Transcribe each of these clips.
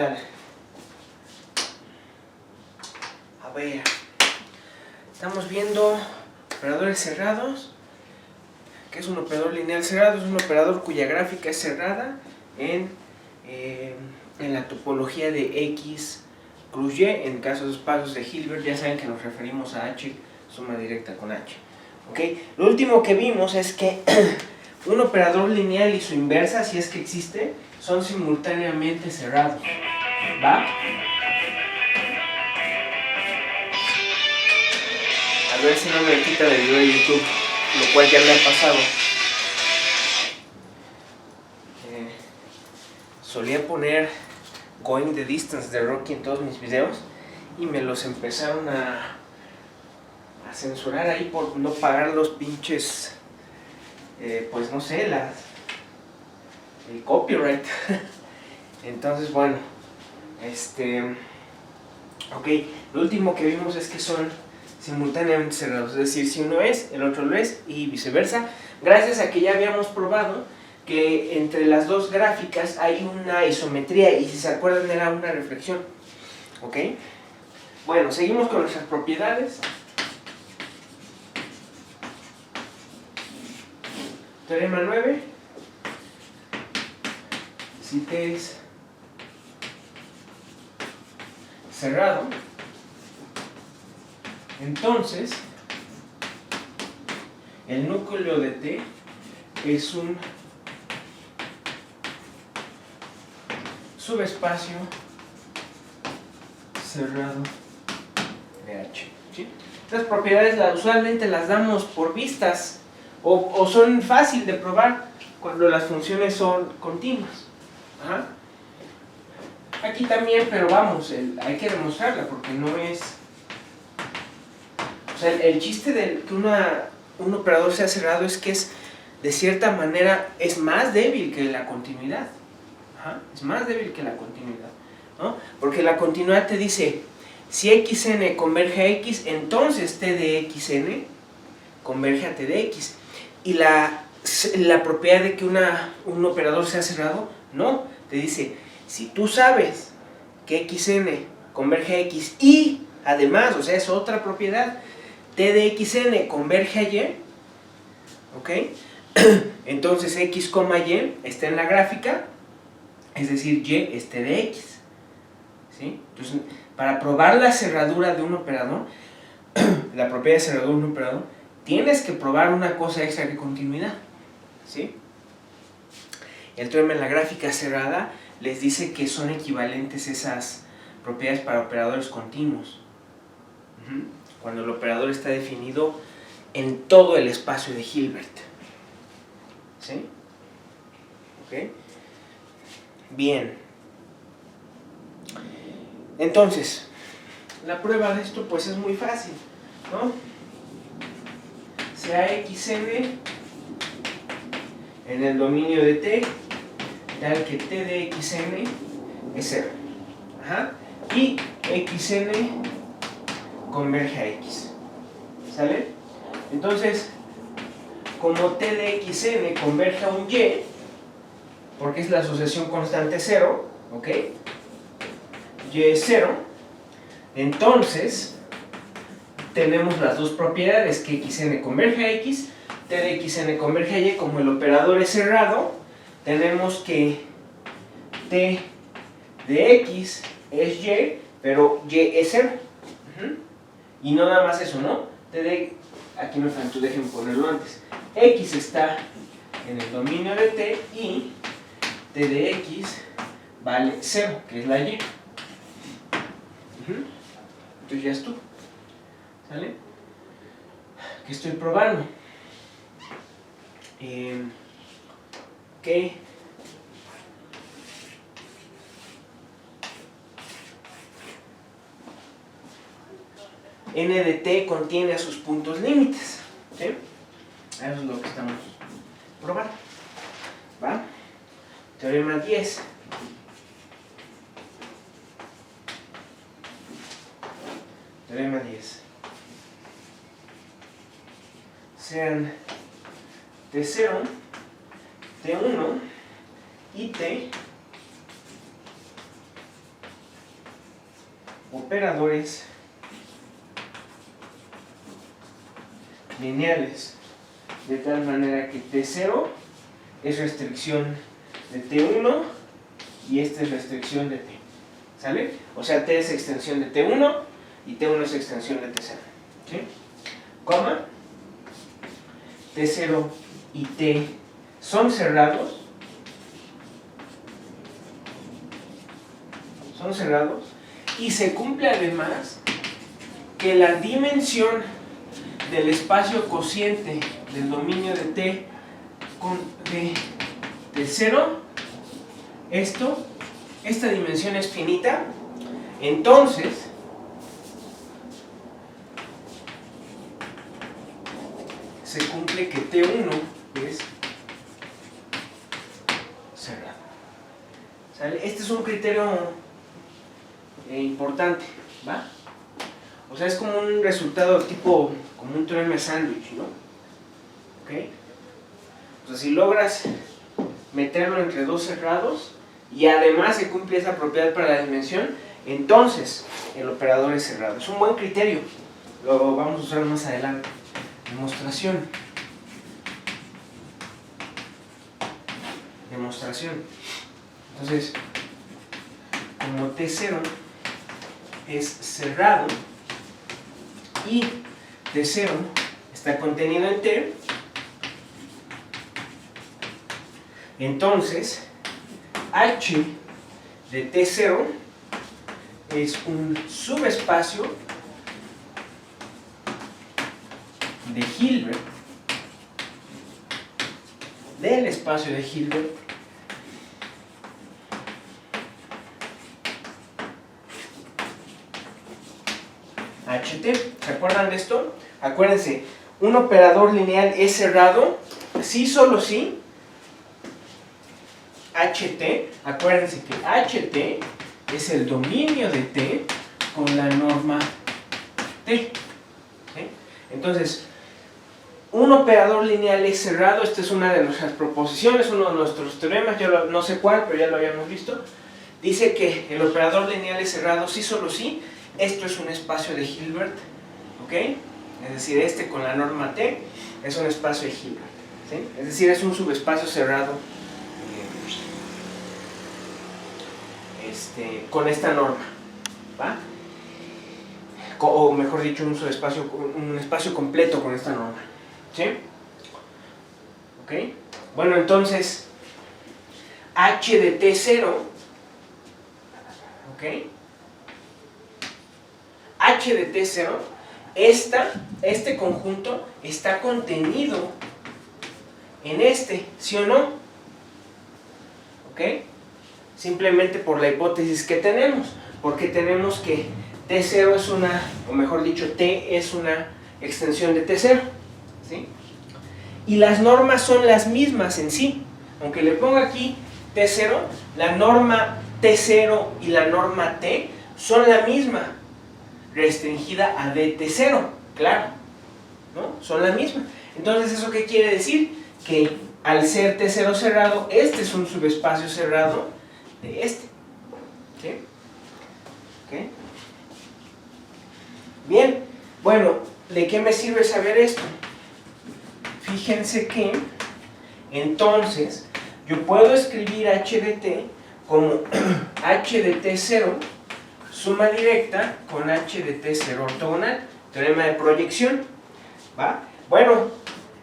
tal? A ver, estamos viendo operadores cerrados. ¿Qué es un operador lineal cerrado? Es un operador cuya gráfica es cerrada en la topología de X cruz Y. En caso de espacios de Hilbert, ya saben que nos referimos a H, suma directa con H. ¿Okay? Lo último que vimos es que un operador lineal y su inversa, si es que existe, son simultáneamente cerrados. ¿Va? A ver si no me quita del video de YouTube, lo cual ya me ha pasado. Solía poner Going the Distance de Rocky en todos mis videos y me los empezaron a censurar ahí por no pagar los pinches, pues no sé, el copyright. Entonces, bueno, ok, lo último que vimos es que son simultáneamente cerrados, es decir, si uno es, el otro lo es y viceversa, gracias a que ya habíamos probado que entre las dos gráficas hay una isometría y si se acuerdan era una reflexión. ¿Ok? Bueno, seguimos con nuestras propiedades. Teorema 9. Si T es cerrado, entonces el núcleo de T es un subespacio cerrado de H. ¿Sí? Estas propiedades usualmente las damos por vistas o son fácil de probar cuando las funciones son continuas. Ajá. Aquí también, pero vamos, hay que demostrarla porque no es... O sea, el chiste de que un operador sea cerrado es que es, de cierta manera, es más débil que la continuidad. Ajá. Es más débil que la continuidad, ¿no? Porque la continuidad te dice, si xn converge a x, entonces t de xn converge a t de x. Y la propiedad de que un operador sea cerrado, no, te dice, si tú sabes que xn converge a x y además, o sea, es otra propiedad, t de xn converge a y, ¿ok? Entonces x, y está en la gráfica, es decir, y es t de x. ¿Sí? Entonces, para probar la cerradura de un operador, la propiedad de cerradura de un operador, tienes que probar una cosa extra que continuidad. ¿Sí? El teorema en la gráfica cerrada les dice que son equivalentes esas propiedades para operadores continuos. Cuando el operador está definido en todo el espacio de Hilbert. ¿Sí? ¿Ok? Bien. Entonces, la prueba de esto pues es muy fácil, ¿no? Sea xn en el dominio de t tal que t de xn es 0. Ajá. Y xn converge a x. ¿Sale? Entonces, como t de xn converge a un y, porque es la asociación constante 0, ¿ok? Y es 0, entonces tenemos las dos propiedades, que xn converge a x, t de xn converge a y. Como el operador es cerrado, tenemos que t de x es y, pero y es 0. Y no nada más eso, ¿no? Aquí me faltó, déjenme ponerlo antes. X está en el dominio de t y t de x vale 0, que es la y. Entonces ya estuvo. ¿Sale? ¿Qué estoy probando? Que n de t contiene a sus puntos límites. ¿Sí? Eso es lo que estamos probando. ¿Va? Teorema 10. Teorema 10. Sean T0, T1 y T operadores lineales de tal manera que T0 es restricción de T1 y esta es restricción de T. ¿Sale? O sea, T es extensión de T1 y T1 es extensión de T0. ¿Sí? Coma. T0 y T son cerrados. Son cerrados. Y se cumple además que la dimensión del espacio cociente del dominio de T con de 0, esta dimensión es finita, entonces se cumple que T1 es cerrado. ¿Sale? Este es un criterio importante, ¿va? O sea, es como un resultado tipo, como un teorema de sándwich, ¿no? ¿Ok? O sea, si logras meterlo entre dos cerrados y además se cumple esa propiedad para la dimensión, entonces el operador es cerrado. Es un buen criterio, lo vamos a usar más adelante. Demostración. Entonces, como T0 es cerrado y T0 está contenido en T, entonces H de T0 es un subespacio de Hilbert del espacio de Hilbert HT. ¿Se acuerdan de esto? Acuérdense, un operador lineal es cerrado si solo si HT, acuérdense que HT es el dominio de T con la norma T. ¿Sí? Entonces, un operador lineal es cerrado. Esta es una de nuestras proposiciones, uno de nuestros teoremas, yo no sé cuál, pero ya lo habíamos visto. Dice que el operador lineal es cerrado si solo si esto es un espacio de Hilbert, ¿ok? Es decir, este con la norma T es un espacio de Hilbert, ¿sí? Es decir, es un subespacio cerrado con esta norma, ¿va? O mejor dicho, un espacio completo con esta norma, ¿sí? ¿Ok? Bueno, entonces H de T0, ¿ok? H de T0, este conjunto está contenido en este, ¿sí o no? ¿Ok? Simplemente por la hipótesis que tenemos, porque tenemos que T0 es una, o mejor dicho, T es una extensión de T0, ¿sí? Y las normas son las mismas en sí, aunque le ponga aquí T0, la norma T0 y la norma T son la misma, restringida a DT0, claro, ¿no? Son la misma. Entonces, ¿eso qué quiere decir? Que al ser T0 cerrado, este es un subespacio cerrado de este. ¿Sí? ¿Okay? Bien, bueno, ¿de qué me sirve saber esto? Fíjense que entonces yo puedo escribir H de T como H de T0 suma directa con H de T0 ortogonal, teorema de proyección, ¿va? Bueno,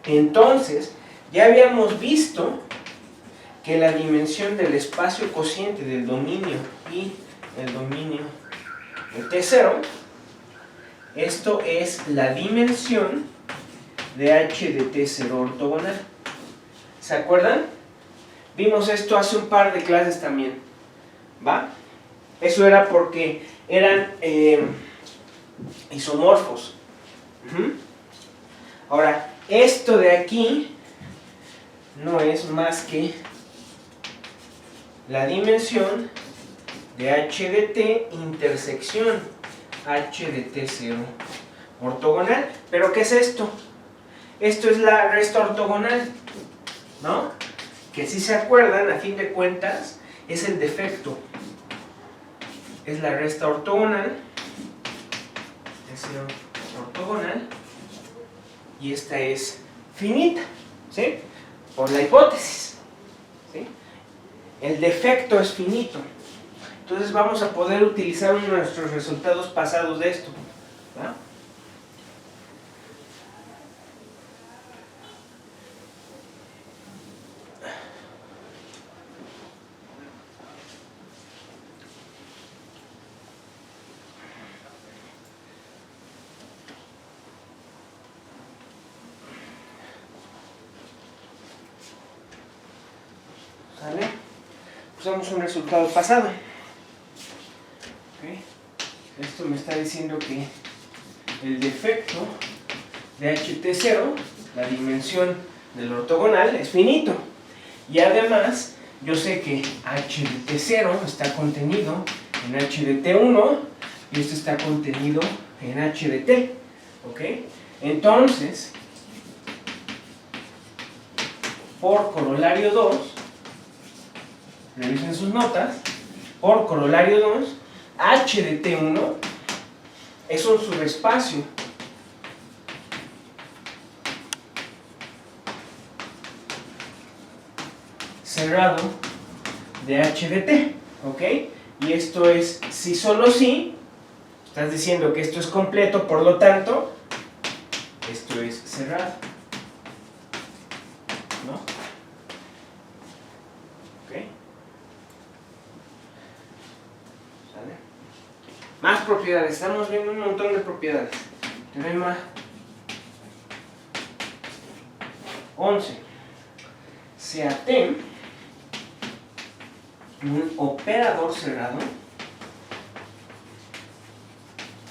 entonces ya habíamos visto que la dimensión del espacio cociente del dominio y el dominio de T0, esto es la dimensión de H de T0 ortogonal. ¿Se acuerdan? Vimos esto hace un par de clases también, ¿va? Eso era porque eran isomorfos. Ahora, esto de aquí no es más que la dimensión de H de T intersección H de T0 ortogonal. ¿Pero qué es esto? Esto es la resta ortogonal, ¿no? Que si se acuerdan, a fin de cuentas, es el defecto. Es la resta ortogonal HT0 ortogonal y esta es finita, ¿sí? Por la hipótesis, ¿sí? El defecto es finito. Entonces vamos a poder utilizar uno de nuestros resultados pasados de esto, ¿va? ¿Sale? Usamos un resultado pasado. ¿Okay? Esto me está diciendo que el defecto de HT0, la dimensión del ortogonal, es finito. Y además, yo sé que H de T0 está contenido en H de T1 y esto está contenido en H de T. ¿Ok? Entonces, por corolario 2, revisen sus notas, por corolario 2, H de T1 es un subespacio cerrado de H de T, ¿ok? Y esto es si solo si, estás diciendo que esto es completo, por lo tanto, esto es cerrado, ¿no? ¿Ok? ¿Sale? Más propiedades, estamos viendo un montón de propiedades. Teorema 11. Sea T un operador cerrado,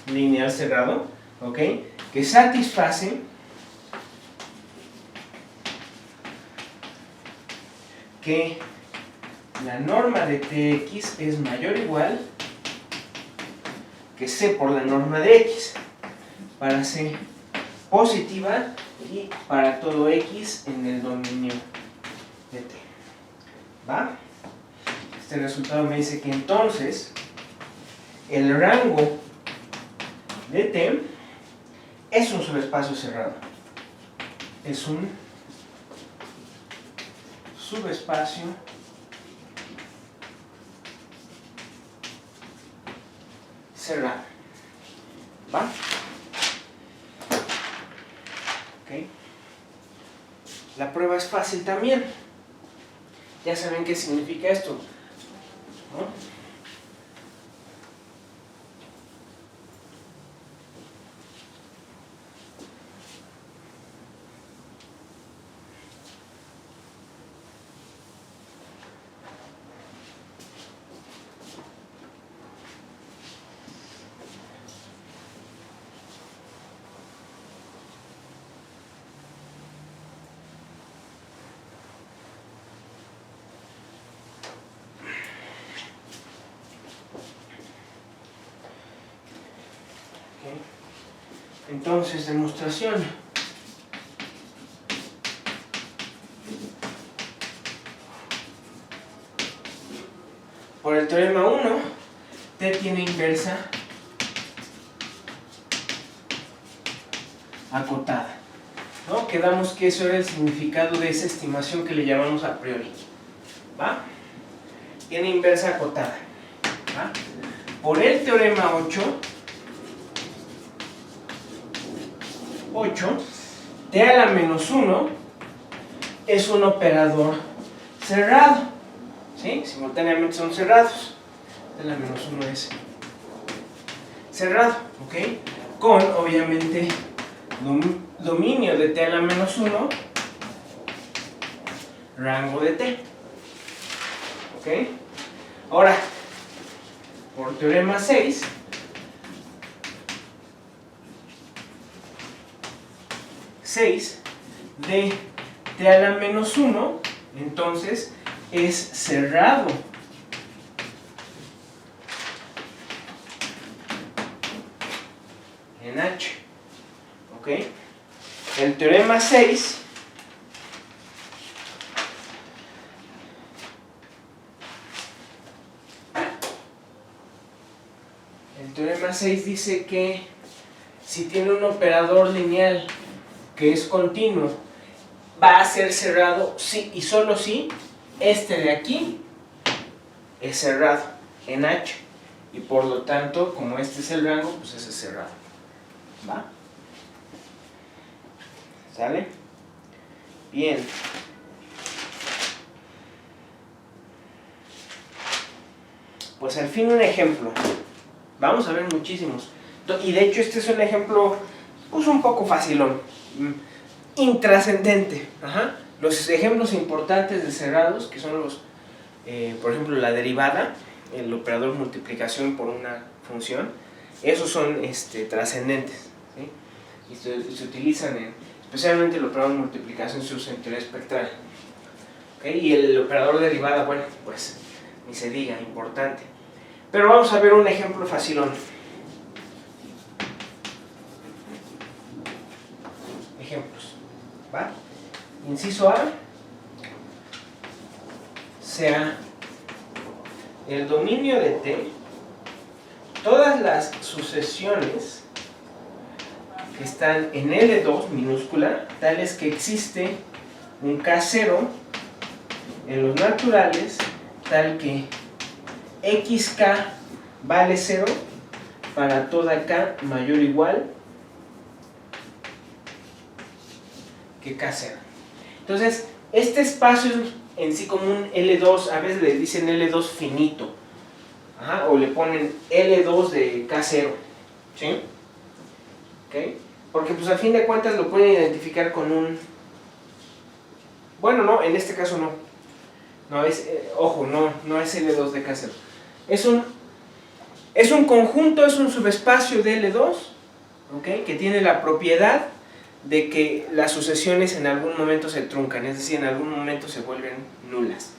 lineal cerrado, ¿ok? Que satisface que la norma de Tx es mayor o igual que C por la norma de X, para C positiva y para todo X en el dominio de T. ¿Va? Este resultado me dice que entonces el rango de T es un subespacio cerrado. Es un subespacio cerrado. ¿Va? Ok. La prueba es fácil también. Ya saben qué significa esto, ¿no? Entonces, demostración. Por el teorema 1, T tiene inversa acotada, ¿no? Quedamos que eso era el significado de esa estimación que le llamamos a priori. ¿Va? Tiene inversa acotada. ¿Va? Por el teorema 8, T a la menos 1 es un operador cerrado, ¿sí? Simultáneamente son cerrados. T a la menos 1 es cerrado, ¿ok? Con, obviamente, dominio de T a la menos 1, rango de T, ¿ok? Ahora, por teorema 6, de T a la menos 1, entonces es cerrado. En H. ¿Ok? El teorema 6 dice que si tiene un operador lineal que es continuo, va a ser cerrado si y solo si este de aquí es cerrado en H. Y por lo tanto, como este es el rango, pues ese es cerrado. ¿Va? ¿Sale? Bien. Pues al fin un ejemplo. Vamos a ver muchísimos. Y de hecho este es un ejemplo pues un poco facilón. Intrascendente. Ajá. Los ejemplos importantes de cerrados, que son los, por ejemplo, la derivada, el operador multiplicación por una función, esos son trascendentes, ¿sí? Y se utilizan especialmente el operador multiplicación se usa en teoría espectral. ¿Okay? Y el operador derivada, bueno, pues ni se diga, importante. Pero vamos a ver un ejemplo facilón. Ejemplos. ¿Va? Inciso A sea el dominio de T, todas las sucesiones que están en L2 minúscula, tales que existe un K0 en los naturales, tal que xk vale 0 para toda k mayor o igual que K0. Entonces, este espacio en sí como un L2, a veces le dicen L2 finito, ajá, o le ponen L2 de K0, ¿sí? ¿Okay? Porque pues a fin de cuentas lo pueden identificar con un... Bueno, no, en este caso no. No es, ojo, no es L2 de K0. Es un conjunto, es un subespacio de L2, ¿okay? Que tiene la propiedad de que las sucesiones en algún momento se truncan, es decir, en algún momento se vuelven nulas.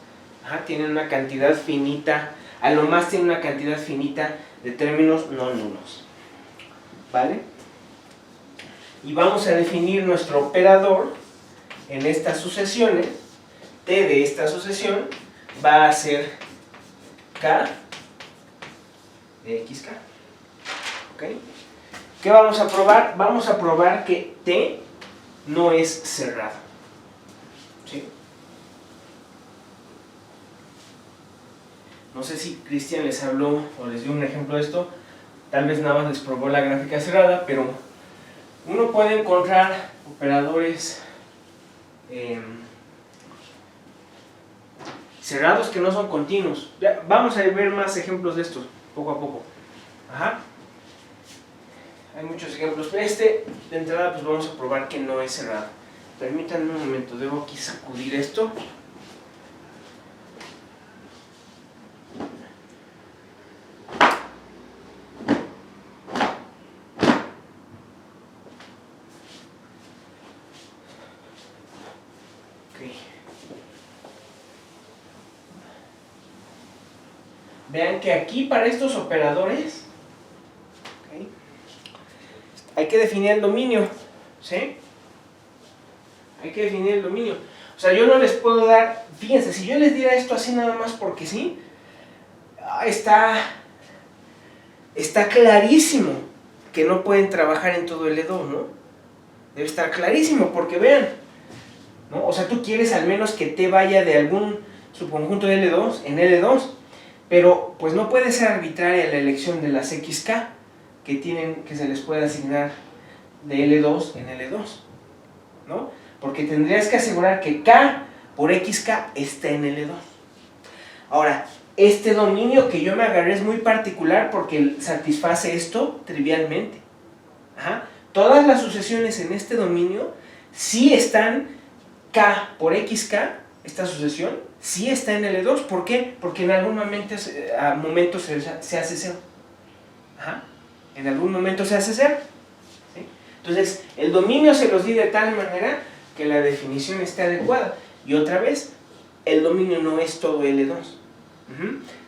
Ajá, tienen una cantidad finita, a lo más tienen una cantidad finita de términos no nulos. ¿Vale? Y vamos a definir nuestro operador en estas sucesiones. T de esta sucesión va a ser K de XK. ¿Ok? ¿Qué vamos a probar? Vamos a probar que T no es cerrado. ¿Sí? No sé si Cristian les habló o les dio un ejemplo de esto. Tal vez nada más les probó la gráfica cerrada, pero uno puede encontrar operadores cerrados que no son continuos. Ya, vamos a ver más ejemplos de estos poco a poco. Ajá. Hay muchos ejemplos, pero de entrada pues vamos a probar que no es cerrado. Permítanme un momento, debo aquí sacudir esto. Vean que aquí para estos operadores, ¿okay?, hay que definir el dominio, ¿sí? Hay que definir el dominio. O sea, yo no les puedo dar, fíjense, si yo les diera esto así nada más porque sí, está clarísimo que no pueden trabajar en todo L2, ¿no? Debe estar clarísimo porque vean, ¿no? O sea, tú quieres al menos que T vaya de algún subconjunto de L2 en L2. Pero pues no puede ser arbitraria la elección de las XK que se les puede asignar de L2 en L2, ¿no? Porque tendrías que asegurar que K por XK está en L2. Ahora, este dominio que yo me agarré es muy particular porque satisface esto trivialmente. Ajá. Todas las sucesiones en este dominio sí están K por XK, esta sucesión, sí está en L2. ¿Por qué? Porque en algún momento se hace cero. Ajá. En algún momento se hace cero. ¿Sí? Entonces, el dominio se los di de tal manera que la definición esté adecuada. Y otra vez, el dominio no es todo L2.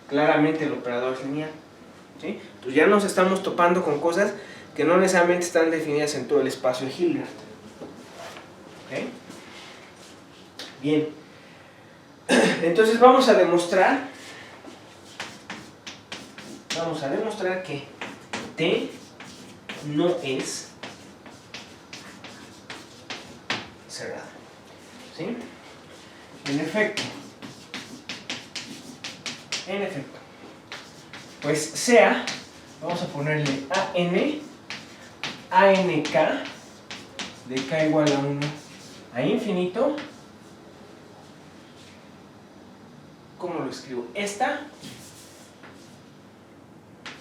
Claramente el operador es lineal. ¿Sí? Entonces ya nos estamos topando con cosas que no necesariamente están definidas en todo el espacio de Hilbert. ¿Okay? Bien. Entonces vamos a demostrar que T no es cerrado. ¿Sí? En efecto, pues sea, vamos a ponerle ANK de K igual a 1 a infinito. ¿Cómo lo escribo? Esta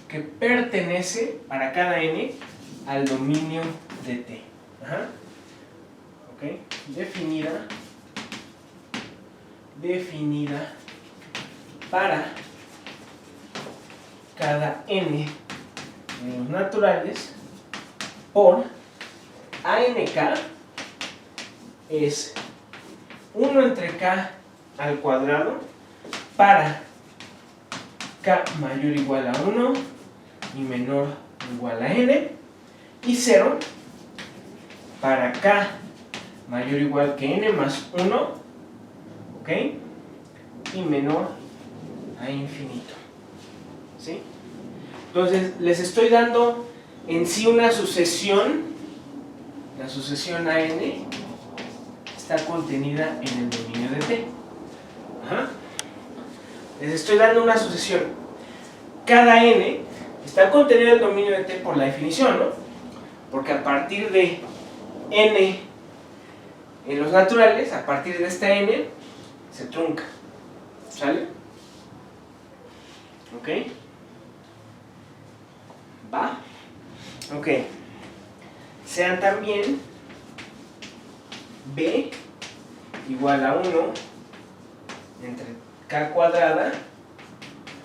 que pertenece para cada n al dominio de T. Ajá. ¿Ok? Definida para cada n en los naturales por ANK es 1 entre K al cuadrado para K mayor o igual a 1 y menor o igual a n, y 0 para K mayor o igual que n más 1, ¿ok? Y menor a infinito. ¿Sí? Entonces les estoy dando en sí una sucesión. La sucesión AN está contenida en el dominio de T. Ajá. Les estoy dando una sucesión. Cada n está contenido en el dominio de T por la definición, ¿no? Porque a partir de n en los naturales, a partir de esta n, se trunca. ¿Sale? ¿Ok? ¿Va? Ok. Sean también b igual a 1 entre k cuadrada,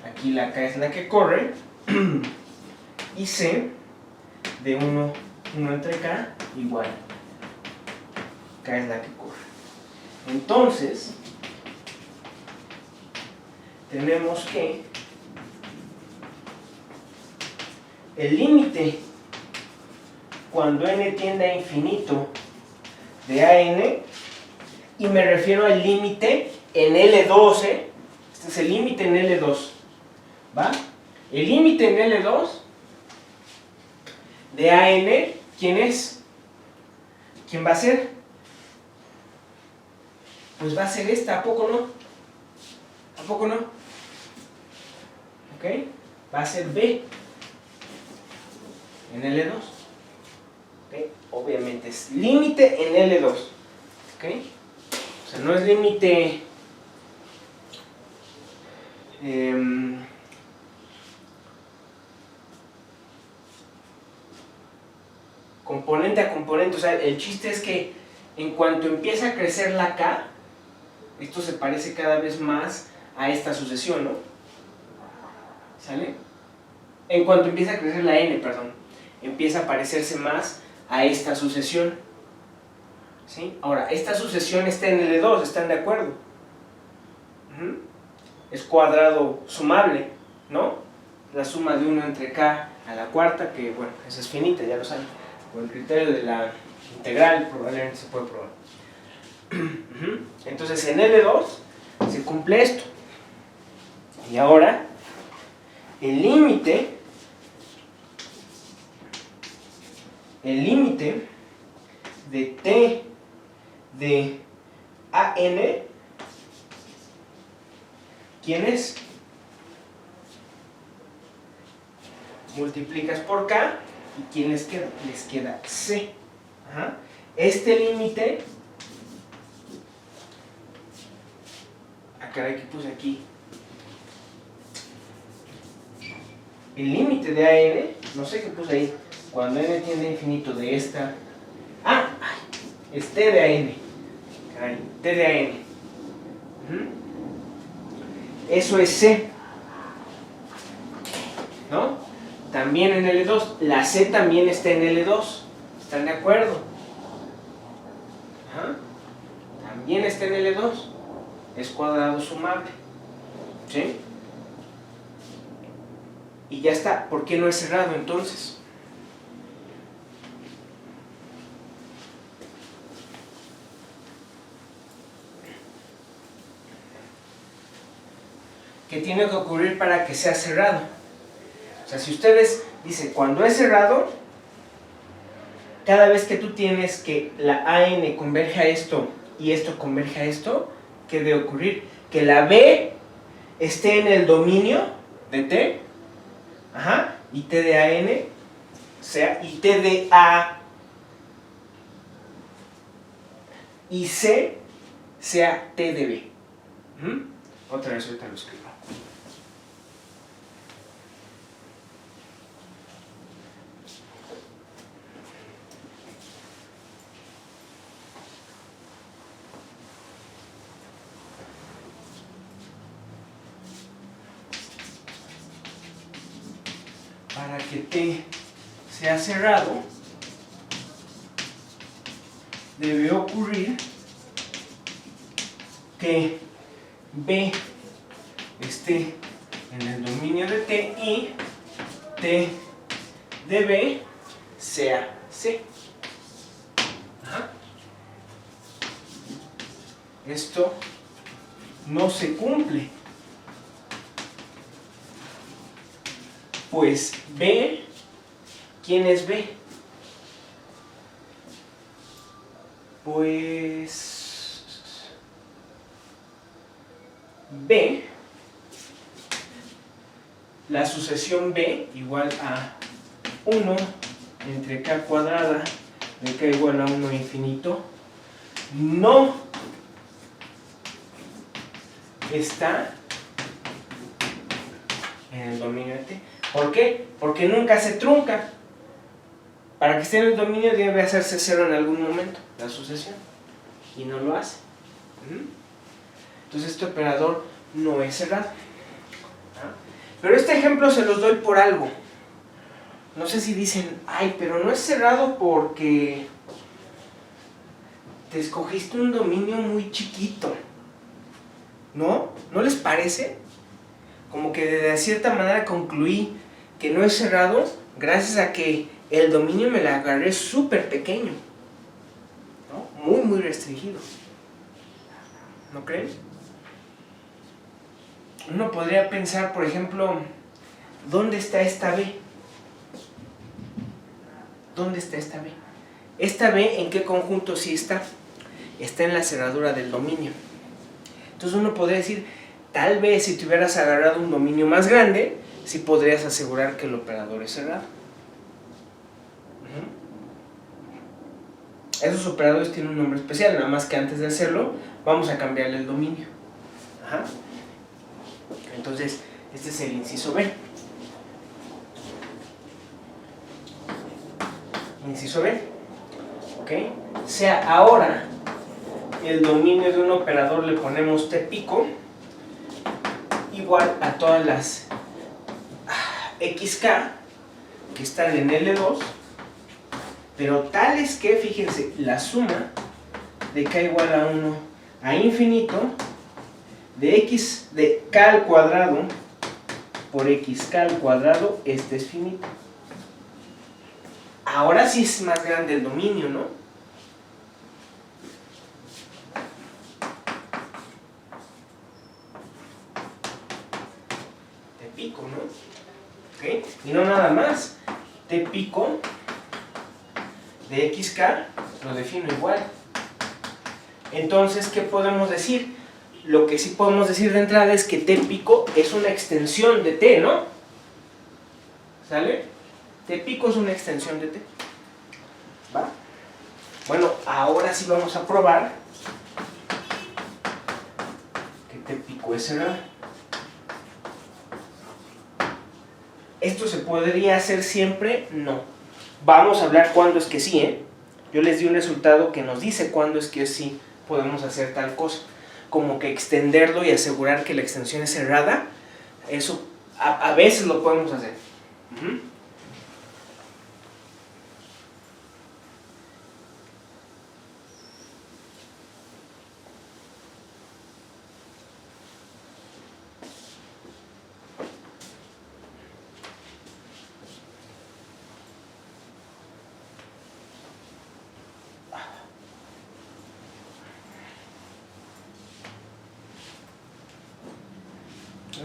aquí la k es la que corre, y c de 1 entre k igual, k es la que corre. Entonces, tenemos que el límite cuando n tiende a infinito de AN, y me refiero al límite en L2, este es el límite en L2, ¿va? El límite en L2 de AN, ¿quién es? ¿Quién va a ser? Pues va a ser esta, ¿a poco no? ¿A poco no? ¿Ok? Va a ser B en L2. ¿Okay? Obviamente es límite en L2. ¿Okay? O sea, no es límite componente a componente. O sea, el chiste es que en cuanto empieza a crecer la K, esto se parece cada vez más a esta sucesión, ¿no? ¿Sale? En cuanto empieza a crecer la N, perdón, empieza a parecerse más a esta sucesión. ¿Sí? Ahora, esta sucesión está en L2, ¿están de acuerdo? Es cuadrado sumable, ¿no? La suma de 1 entre K a la cuarta, que bueno, esa es finita, ya lo saben. Por el criterio de la integral probablemente se puede probar. Entonces en L2 se cumple esto. Y ahora, el límite de T de AN, ¿quién es? Multiplicas por K y ¿quién les queda? Les queda C. Ajá. Este límite, caray, ¿qué puse aquí? El límite de AN, no sé qué puse ahí, cuando n tiende a infinito de esta, es T de AN, caray, T de AN. Eso es C, ¿no? También en L2, la C también está en L2, ¿están de acuerdo? Ajá. También está en L2, es cuadrado sumable, ¿sí? Y ya está. ¿Por qué no es cerrado entonces? ¿Qué tiene que ocurrir para que sea cerrado? O sea, si ustedes dicen, cuando es cerrado, cada vez que tú tienes que la AN converge a esto y esto converge a esto, ¿qué debe ocurrir? Que la B esté en el dominio de T, ajá, y T de AN sea, y T de A y C sea T de B. Otra vez ahorita lo escribo. Para que T sea cerrado, debe ocurrir que B esté en el dominio de T y T de B sea C. Ajá. Esto no se cumple, pues B, ¿quién es B? Pues B, la sucesión B igual a 1 entre K cuadrada de K igual a 1 infinito, no está en el dominio de T. ¿Por qué? Porque nunca se trunca. Para que esté en el dominio debe hacerse cero en algún momento, la sucesión, y no lo hace. Entonces este operador no es cerrado. Pero este ejemplo se los doy por algo. No sé si dicen, ay, pero no es cerrado porque te escogiste un dominio muy chiquito. ¿No? ¿No les parece? Como que de cierta manera concluí que no es cerrado gracias a que el dominio me lo agarré súper pequeño, ¿no? Muy, muy restringido. ¿No creen? Uno podría pensar, por ejemplo, ¿dónde está esta B? ¿Dónde está esta B? ¿Esta B en qué conjunto sí está? Está en la cerradura del dominio. Entonces uno podría decir, tal vez si te hubieras agarrado un dominio más grande, sí podrías asegurar que el operador es cerrado. Esos operadores tienen un nombre especial, nada más que antes de hacerlo, vamos a cambiarle el dominio. Ajá. Entonces, este es el inciso B. Inciso B. ¿Ok? Sea ahora el dominio de un operador, le ponemos T pico, igual a todas las XK que están en L2, pero tales que, fíjense, la suma de K igual a 1 a infinito de X de K al cuadrado por XK al cuadrado, este es finito. Ahora sí es más grande el dominio, ¿no? T pico, ¿no? ¿Okay? Y no nada más. T pico de XK lo defino igual. Entonces, ¿qué podemos decir? Lo que sí podemos decir de entrada es que T pico es una extensión de T, ¿no? ¿Sale? T pico es una extensión de T. ¿Va? Bueno, ahora sí vamos a probar que T pico es cerrado. ¿Esto se podría hacer siempre? No. Vamos a hablar cuándo es que sí, ¿eh? Yo les di un resultado que nos dice cuándo es que sí podemos hacer tal cosa. Como que extenderlo y asegurar que la extensión es cerrada, eso a veces lo podemos hacer.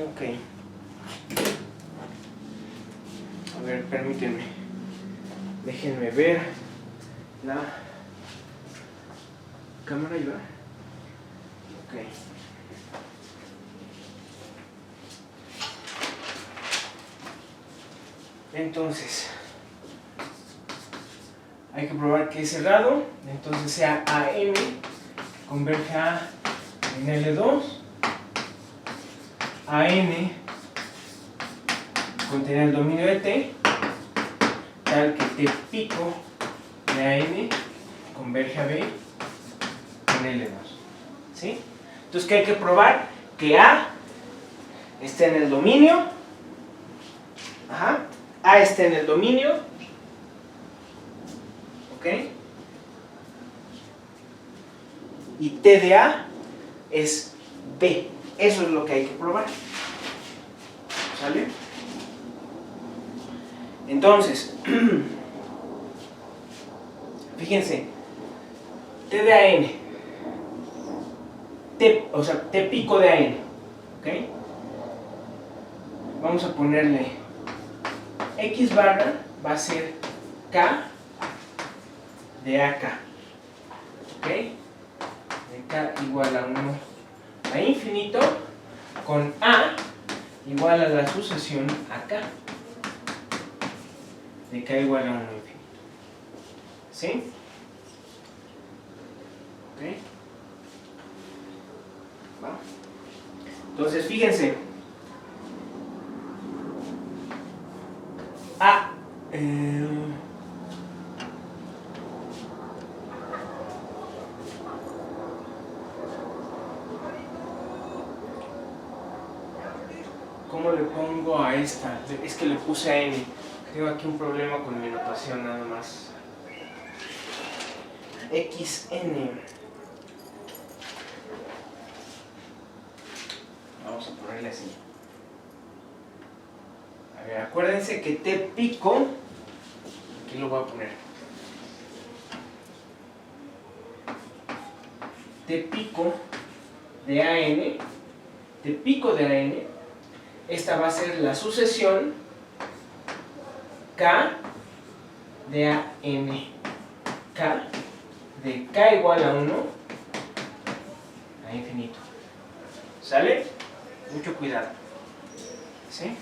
Ok. A ver, permítanme. Déjenme ver. la cámara iba. Ok. Entonces, hay que probar que es cerrado. Entonces sea AN converge a en L2. AN contiene el dominio de T, tal que T pico de AN converge a B en L2. ¿Sí? Entonces, ¿qué hay que probar? Que A esté en el dominio. Ajá. A esté en el dominio. ¿Ok? Y T de A es B. Eso es lo que hay que probar. ¿Sale? Entonces, fíjense, T de AN, o sea, T pico de AN, ¿ok? Vamos a ponerle X barra, va a ser K de AK, ¿ok? De K igual a 1 a infinito, con A igual a la sucesión AK, de K igual a 1 a infinito. ¿Sí? ¿Ok? ¿Va? Entonces, fíjense. A. ¿Cómo le pongo a esta? Es que le puse a N. Tengo aquí un problema con mi notación nada más. XN. Vamos a ponerle así. A ver, acuérdense que T pico, aquí lo voy a poner. T pico de AN, T pico de AN, esta va a ser la sucesión K de AN, K de K igual a 1 a infinito. ¿Sale? Mucho cuidado. ¿Sí?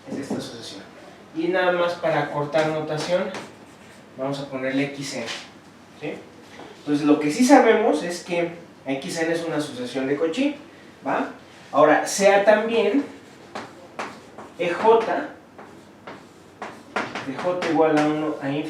Es esta sucesión. Y nada más para cortar notación, vamos a ponerle XN. ¿Sí? Entonces lo que sí sabemos es que XN es una sucesión de Cauchy, ¿va? Ahora, sea también EJ de J igual a 1 a infinito.